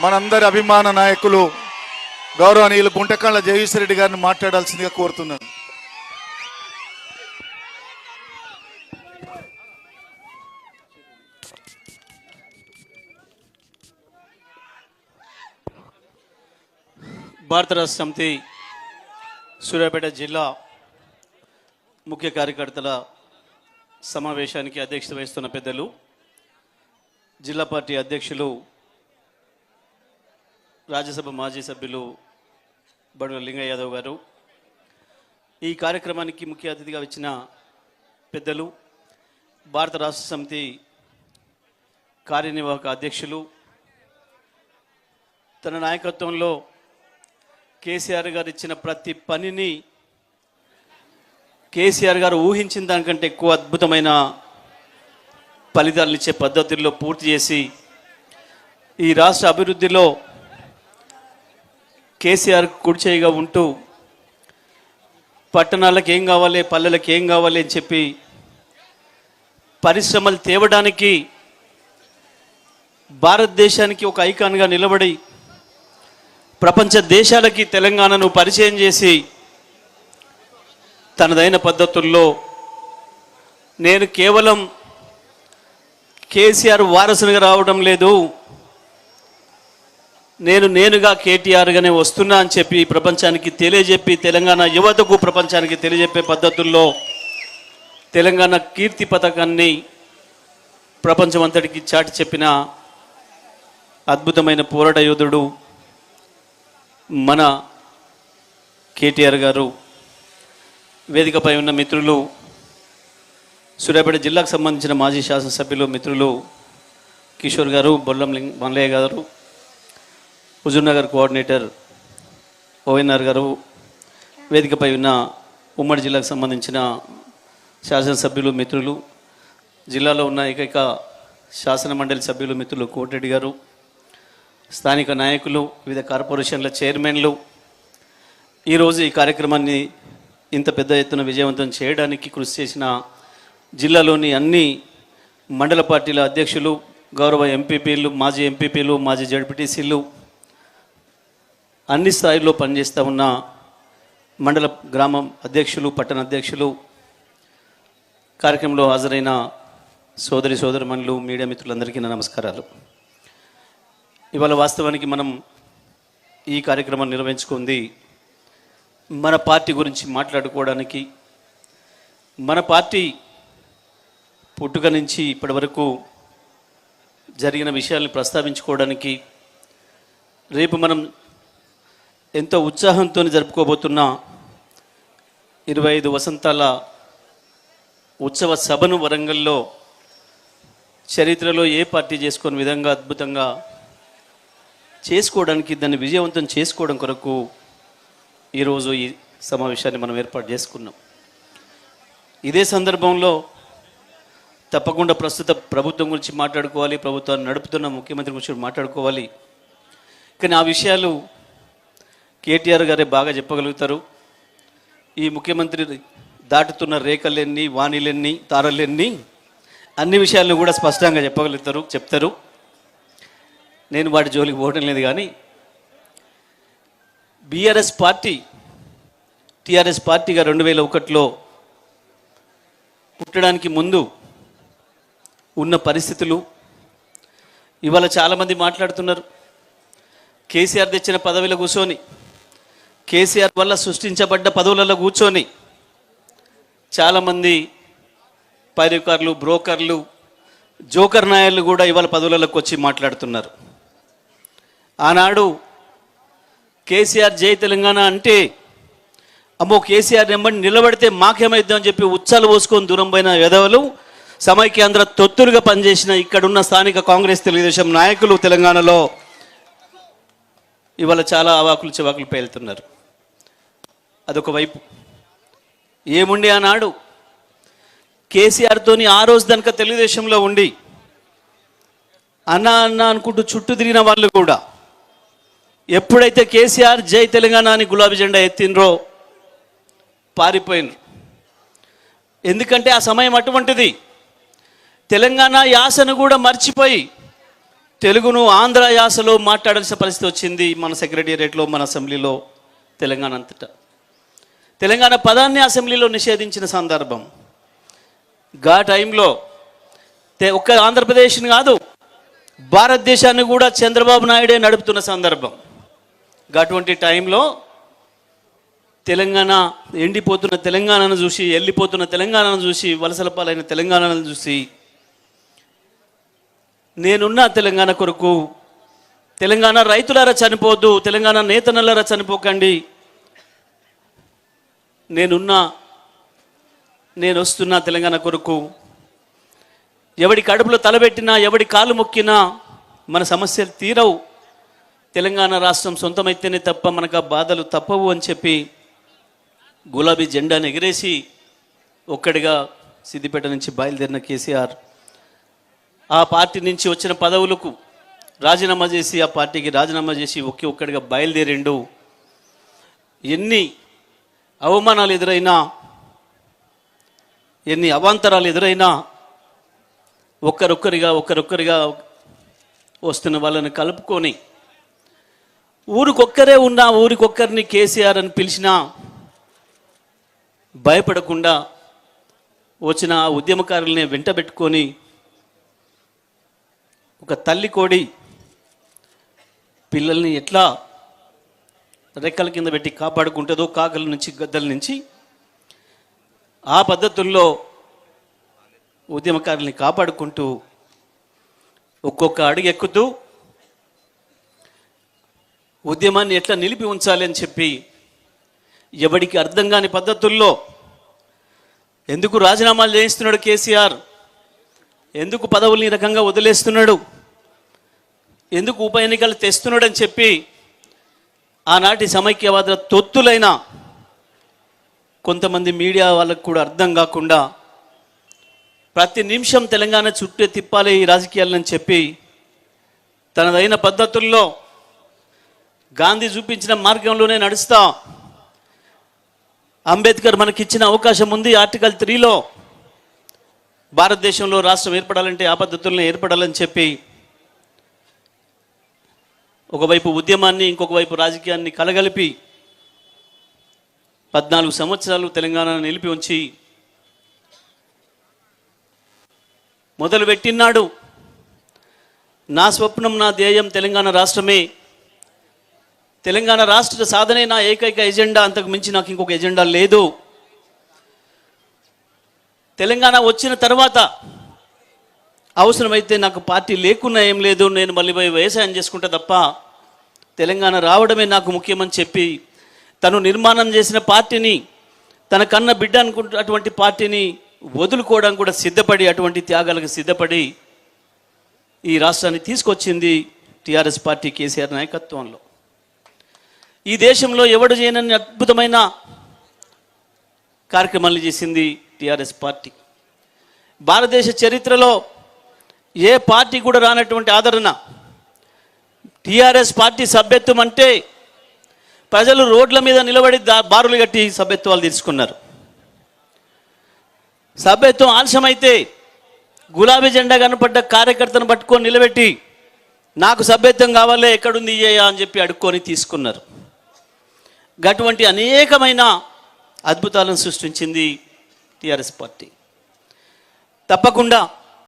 మనందరి అభిమాన నాయకులు గౌరవనీయులు గుంటకళ్ళ జగదీశ్వర్ రెడ్డి గారిని మాట్లాడాల్సిందిగా కోరుతున్నాను. భారత రాష్ట్ర సమితి సూర్యాపేట జిల్లా ముఖ్య కార్యకర్తల సమావేశానికి అధ్యక్షత వహిస్తున్న పెద్దలు, జిల్లా పార్టీ అధ్యక్షులు, రాజ్యసభ మాజీ సభ్యులు బడుల లింగయ్య యాదవ్ గారు, ఈ కార్యక్రమానికి ముఖ్య అతిథిగా వచ్చిన పెద్దలు, భారత రాష్ట్ర సమితి కార్యనిర్వాహక అధ్యక్షులు, తన నాయకత్వంలో కేసీఆర్ గారు ఇచ్చిన ప్రతి పనిని కేసీఆర్ గారు ఊహించిన దానికంటే ఎక్కువ అద్భుతమైన ఫలితాలు ఇచ్చే పద్ధతుల్లో పూర్తి చేసి ఈ రాష్ట్ర అభివృద్ధిలో కేసీఆర్ కుడిచేయిగా ఉంటూ పట్టణాలకు ఏం కావాలి, పల్లెలకు ఏం కావాలి అని చెప్పి పరిశ్రమలు తేవడానికి భారతదేశానికి ఒక ఐకాన్గా నిలబడి ప్రపంచ దేశాలకి తెలంగాణను పరిచయం చేసి తనదైన పద్ధతుల్లో నేను కేవలం కేసీఆర్ వారసునిగా రావడం లేదు, నేనుగా కేటీఆర్గానే వస్తున్నా అని చెప్పి ప్రపంచానికి తెలియజెప్పి తెలంగాణ యువతకు ప్రపంచానికి తెలియజెప్పే పద్ధతుల్లో తెలంగాణ కీర్తి పథకాన్ని ప్రపంచమంతటికి చాటి చెప్పిన అద్భుతమైన పోరాట యోధుడు మన కేటీఆర్ గారు. వేదికపై ఉన్న మిత్రులు, సూర్యాపేట జిల్లాకు సంబంధించిన మాజీ శాసనసభ్యులు మిత్రులు కిషోర్ గారు, బొల్లం మల్లయ్య గారు, హుజూర్నగర్ కోఆర్డినేటర్ ఓఎన్ఆర్ గారు, వేదికపై ఉన్న ఉమ్మడి జిల్లాకు సంబంధించిన శాసనసభ్యులు మిత్రులు, జిల్లాలో ఉన్న ఏకైక శాసన మండలి సభ్యులు మిత్రులు కోటిరెడ్డి గారు, స్థానిక నాయకులు, వివిధ కార్పొరేషన్ల చైర్మన్లు, ఈరోజు ఈ కార్యక్రమాన్ని ఇంత పెద్ద ఎత్తున విజయవంతం చేయడానికి కృషి చేసిన జిల్లాలోని అన్ని మండల పార్టీల అధ్యక్షులు, గౌరవ ఎంపీపీలు, మాజీ ఎంపీపీలు, మాజీ జడ్పీటీసీలు, అన్ని స్థాయిల్లో పనిచేస్తూ ఉన్న మండల గ్రామం అధ్యక్షులు, పట్టణ అధ్యక్షులు, కార్యక్రమంలో హాజరైన సోదరి సోదరిమణులు, మీడియా మిత్రులందరికీ నా నమస్కారాలు. ఇవాళ వాస్తవానికి మనం ఈ కార్యక్రమాన్ని నిర్వహించుకుంది మన పార్టీ గురించి మాట్లాడుకోవడానికి, మన పార్టీ పుట్టుక నుంచి ఇప్పటి వరకు జరిగిన విషయాల్ని ప్రస్తావించుకోవడానికి, రేపు మనం ఎంతో ఉత్సాహంతో జరుపుకోబోతున్న 25 వసంతాల ఉత్సవ సభను వరంగల్లో చరిత్రలో ఏ పార్టీ చేసుకునే విధంగా అద్భుతంగా చేసుకోవడానికి, దాన్ని విజయవంతం చేసుకోవడం కొరకు ఈరోజు ఈ సమావేశాన్ని మనం ఏర్పాటు చేసుకున్నాం. ఇదే సందర్భంలో తప్పకుండా ప్రస్తుత ప్రభుత్వం గురించి మాట్లాడుకోవాలి, ప్రభుత్వాన్ని నడుపుతున్న ముఖ్యమంత్రి గురించి మాట్లాడుకోవాలి. కానీ ఆ విషయాలు కేటీఆర్ గారే బాగా చెప్పగలుగుతారు. ఈ ముఖ్యమంత్రి దాటుతున్న రేఖలెన్ని, వాణిలెన్ని, తారలెన్ని, అన్ని విషయాలను కూడా స్పష్టంగా చెప్తారు. నేను వాటి జోలికి పోవడం లేదు. కానీ బీఆర్ఎస్ పార్టీ టీఆర్ఎస్ పార్టీగా 2001లో పుట్టడానికి ముందు ఉన్న పరిస్థితులు ఇవాళ చాలామంది మాట్లాడుతున్నారు. కేసీఆర్ తెచ్చిన పదవిలో కూర్చొని, కేసీఆర్ వల్ల సృష్టించబడ్డ పదవులలో కూర్చొని చాలామంది పైరకారులు, బ్రోకర్లు, జోకర్ నాయకులు కూడా ఇవాళ పదవులలోకి వచ్చి మాట్లాడుతున్నారు. ఆనాడు కేసీఆర్ జై తెలంగాణ అంటే అమ్మో కేసీఆర్ నెంబడి నిలబడితే మాకేమైద్దామని చెప్పి ఉచ్చాలు పోసుకొని దూరం పోయిన వెధవలు, సమైక్యాంధ్ర తొత్తులుగా పనిచేసిన ఇక్కడున్న స్థానిక కాంగ్రెస్ తెలుగుదేశం నాయకులు తెలంగాణలో ఇవాళ చాలా అవాకులు చివాకులు పేలుతున్నారు. అదొక వైపు. ఏముండి ఆనాడు కేసీఆర్తోని ఆ రోజు దానిక తెలుగుదేశంలో ఉండి అన్న అనుకుంటూ చుట్టూ తిరిగిన వాళ్ళు కూడా ఎప్పుడైతే కేసీఆర్ జై తెలంగాణ అని గులాబీ జెండా ఎత్తినరో పారిపోయినరు. ఎందుకంటే ఆ సమయం అటువంటిది. తెలంగాణ యాసను కూడా మర్చిపోయి తెలుగును ఆంధ్ర యాసలో మాట్లాడాల్సిన పరిస్థితి వచ్చింది మన సెక్రటేరియట్లో, మన అసెంబ్లీలో, తెలంగాణ అంతటా. తెలంగాణ పదాన్ని అసెంబ్లీలో నిషేధించిన సందర్భం. గా టైంలో ఒక్క ఆంధ్రప్రదేశ్ని కాదు, భారతదేశాన్ని కూడా చంద్రబాబు నాయుడే నడుపుతున్న సందర్భం. అటువంటి టైంలో తెలంగాణ ఎండిపోతున్న తెలంగాణను చూసి, వెళ్ళిపోతున్న తెలంగాణను చూసి, వలసల పాలైన తెలంగాణను చూసి, నేనున్న తెలంగాణ కొరకు, తెలంగాణ రైతులారా చనిపోవద్దు, తెలంగాణ నేతన్నలారా చనిపోకండి, నేను వస్తున్నా తెలంగాణ కొరకు, ఎవడి కడుపులో తలబెట్టినా, ఎవడి కాలు మొక్కినా మన సమస్యలు తీరవు, తెలంగాణ రాష్ట్రం సొంతమైతేనే తప్ప మనకు ఆ బాధలు తప్పవు అని చెప్పి గులాబీ జెండాను ఎగిరేసి ఒక్కడిగా సిద్దిపేట నుంచి బయలుదేరిన కేసీఆర్ ఆ పార్టీ నుంచి వచ్చిన పదవులకు రాజీనామా చేసి, ఆ పార్టీకి రాజీనామా చేసి ఒక్కడిగా బయలుదేరిండు. ఎన్ని అవమానాలు ఎదురైనా, ఎన్ని అవాంతరాలు ఎదురైనా ఒక్కరొక్కరిగా వస్తున్న వాళ్ళని కలుపుకొని, ఊరికొక్కరే ఉన్నా, ఊరికొక్కరిని కేసీఆర్ అని పిలిచినా భయపడకుండా వచ్చిన ఆ ఉద్యమకారుల్ని వెంటబెట్టుకొని, ఒక తల్లి కోడి పిల్లల్ని ఎట్లా రెక్కల కింద పెట్టి కాపాడుకుంటుందో కాకల నుంచి, గద్దల నుంచి, ఆ పద్ధతుల్లో ఉద్యమకారుల్ని కాపాడుకుంటూ ఒక్కొక్క అడుగు ఎక్కుతూ ఉద్యమాన్ని ఎట్లా నిలిపి ఉంచాలి అని చెప్పి, ఎవడికి అర్థం కాని పద్ధతుల్లో ఎందుకు రాజీనామాలు చేయిస్తున్నాడు కేసీఆర్, ఎందుకు పదవుల్ని రకంగా వదిలేస్తున్నాడు, ఎందుకు ఉప ఎన్నికలు తెస్తున్నాడు అని చెప్పి ఆనాటి సమైక్యవాద తొత్తులైన కొంతమంది మీడియా వాళ్ళకు కూడా అర్థం కాకుండా ప్రతి నిమిషం తెలంగాణ చుట్టూ తిప్పాలి ఈ రాజకీయాలని చెప్పి తనదైన పద్ధతుల్లో గాంధీ చూపించిన మార్గంలోనే నడుస్తా, అంబేద్కర్ మనకిచ్చిన అవకాశం ఉంది ఆర్టికల్ 3లో భారతదేశంలో రాష్ట్రం ఏర్పడాలంటే ఆ పద్ధతులను ఏర్పడాలని చెప్పి ఒకవైపు ఉద్యమాన్ని, ఇంకొక వైపు రాజకీయాన్ని కలగలిపి 14 సంవత్సరాలు తెలంగాణను నిలిపి ఉంచి మొదలుపెట్టినాడు. నా స్వప్నం, నా ధ్యేయం తెలంగాణ రాష్ట్రమే, తెలంగాణ రాష్ట్ర సాధనే నా ఏకైక ఎజెండా, అంతకు మించి నాకు ఇంకొక ఎజెండా లేదు. తెలంగాణ వచ్చిన తర్వాత అవసరమైతే నాకు పార్టీ లేకున్నా ఏం లేదు, నేను మళ్ళీ పోయి వ్యవసాయం చేసుకుంటా తప్ప తెలంగాణ రావడమే నాకు ముఖ్యమని చెప్పి తను నిర్మాణం చేసిన పార్టీని, తన కన్న బిడ్డ అనుకుంటున్న అటువంటి పార్టీని వదులుకోవడం కూడా సిద్ధపడి, అటువంటి త్యాగాలకు సిద్ధపడి ఈ రాష్ట్రాన్ని తీసుకొచ్చింది టీఆర్ఎస్ పార్టీ కేసీఆర్ నాయకత్వంలో. ఈ దేశంలో ఎవడు చేయనన్ని అద్భుతమైన కార్యక్రమాలు చేసింది టీఆర్ఎస్ పార్టీ. భారతదేశ చరిత్రలో ఏ పార్టీ కూడా రానటువంటి ఆదరణ టీఆర్ఎస్ పార్టీ సభ్యత్వం అంటే ప్రజలు రోడ్ల మీద నిలబడి బారులు కట్టి సభ్యత్వాలు తీసుకున్నారు. సభ్యత్వం ఆలస్యమైతే గులాబీ జెండా కనపడ్డ కార్యకర్తను పట్టుకొని నిలబెట్టి నాకు సభ్యత్వం కావాలే, ఎక్కడుంది ఇయ్యా అని చెప్పి అడుక్కొని తీసుకున్నారు. అటువంటి అనేకమైన అద్భుతాలను సృష్టించింది టీఆర్ఎస్ పార్టీ. తప్పకుండా